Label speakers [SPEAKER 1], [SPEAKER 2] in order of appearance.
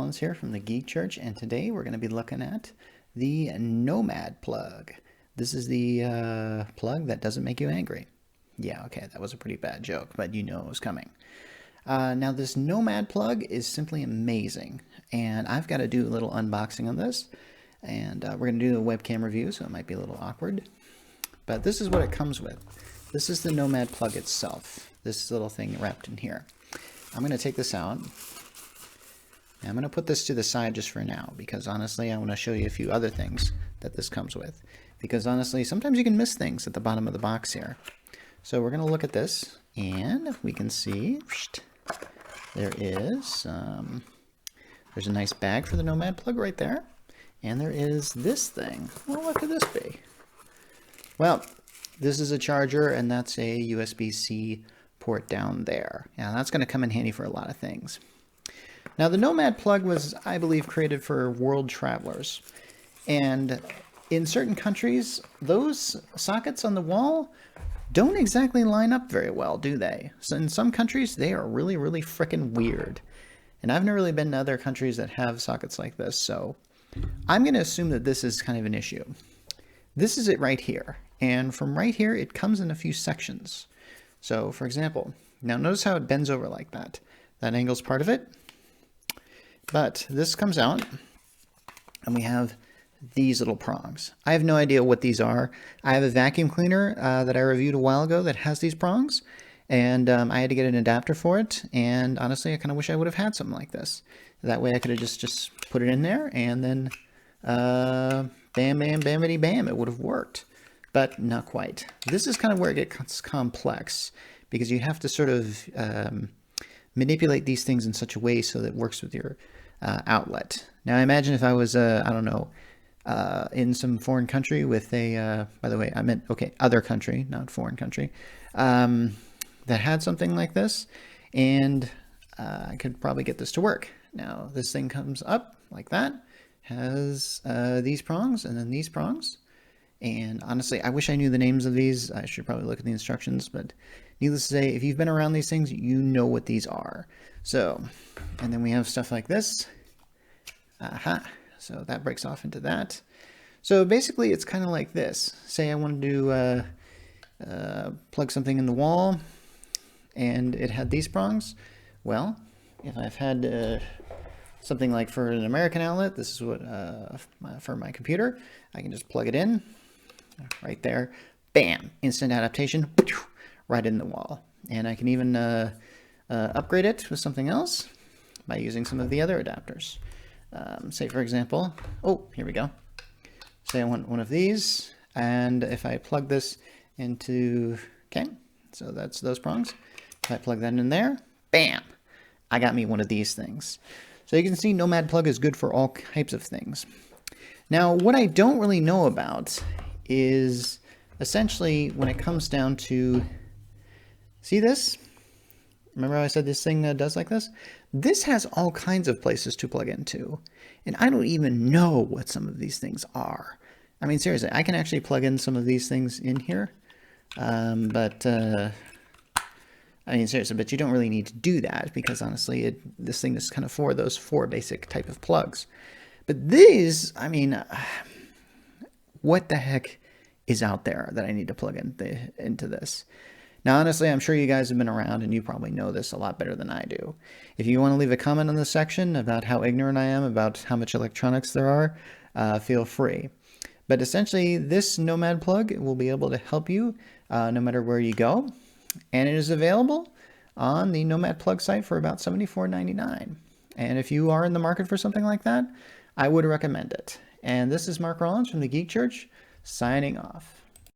[SPEAKER 1] Rollins here from the Geek Church, and today we're going to be looking at the NomadPlug. This is the plug that doesn't make you angry. Yeah, okay, that was a pretty bad joke, but you know it was coming. Now this NomadPlug is simply amazing, and I've got to do a little unboxing on this, and we're going to do a webcam review, so it might be a little awkward. But this is what it comes with. This is the NomadPlug itself, this little thing wrapped in here. I'm going to take this out. I'm going to put this to the side just for now, because honestly I want to show you a few other things that this comes with. Because honestly, sometimes you can miss things at the bottom of the box here. So we're going to look at this, and we can see there is, there's a nice bag for the NomadPlug right there. And there is this thing. Well, what could this be? Well, this is a charger, and that's a USB-C port down there. Now that's going to come in handy for a lot of things. Now, the NomadPlug was, I believe, created for world travelers. And in certain countries, those sockets on the wall don't exactly line up very well, do they? So in some countries, they are really, really frickin' weird. And I've never really been to other countries that have sockets like this, so I'm going to assume that this is kind of an issue. This is it right here. And from right here, it comes in a few sections. So, for example, now notice how it bends over like that. That angle's part of it. But this comes out, and we have these little prongs. I have no idea what these are. I have a vacuum cleaner that I reviewed a while ago that has these prongs, and I had to get an adapter for it, and honestly, I kind of wish I would have had something like this. That way I could have just put it in there, and then bam, bam, bamity, bam, it would have worked. But not quite. This is kind of where it gets complex, because you have to sort of manipulate these things in such a way so that it works with your outlet. Now, I imagine if I was, I don't know, in some foreign country with a, by the way, I meant, okay, other country, not foreign country, that had something like this, and I could probably get this to work. Now, this thing comes up like that, has these prongs, and then these prongs, and honestly, I wish I knew the names of these. I should probably look at the instructions, but needless to say, if you've been around these things, you know what these are. So, and then we have stuff like this. So that breaks off into that. So basically, it's kind of like this. Say I wanted to plug something in the wall, and it had these prongs. Well, if I've had something like for an American outlet, this is what for my computer, I can just plug it in right there. Bam! Instant adaptation. Right in the wall. And I can even upgrade it with something else by using some of the other adapters. Say, for example, oh, here we go. Say I want one of these, and if I plug this into, okay, so that's those prongs. If I plug that in there, bam, I got me one of these things. So you can see NomadPlug is good for all types of things. Now, what I don't really know about is essentially when it comes down to, see this? Remember how I said this thing does like this? This has all kinds of places to plug into, and I don't even know what some of these things are. I mean, seriously, I can actually plug in some of these things in here, I mean, seriously, but you don't really need to do that, because honestly, this thing is kind of for those 4 basic type of plugs. But these, I mean, what the heck is out there that I need to plug into this? Now, honestly, I'm sure you guys have been around and you probably know this a lot better than I do. If you want to leave a comment in the section about how ignorant I am about how much electronics there are, feel free. But essentially, this NomadPlug will be able to help you no matter where you go. And it is available on the NomadPlug site for about $74.99. And if you are in the market for something like that, I would recommend it. And this is Mark Rollins from the Geek Church, signing off.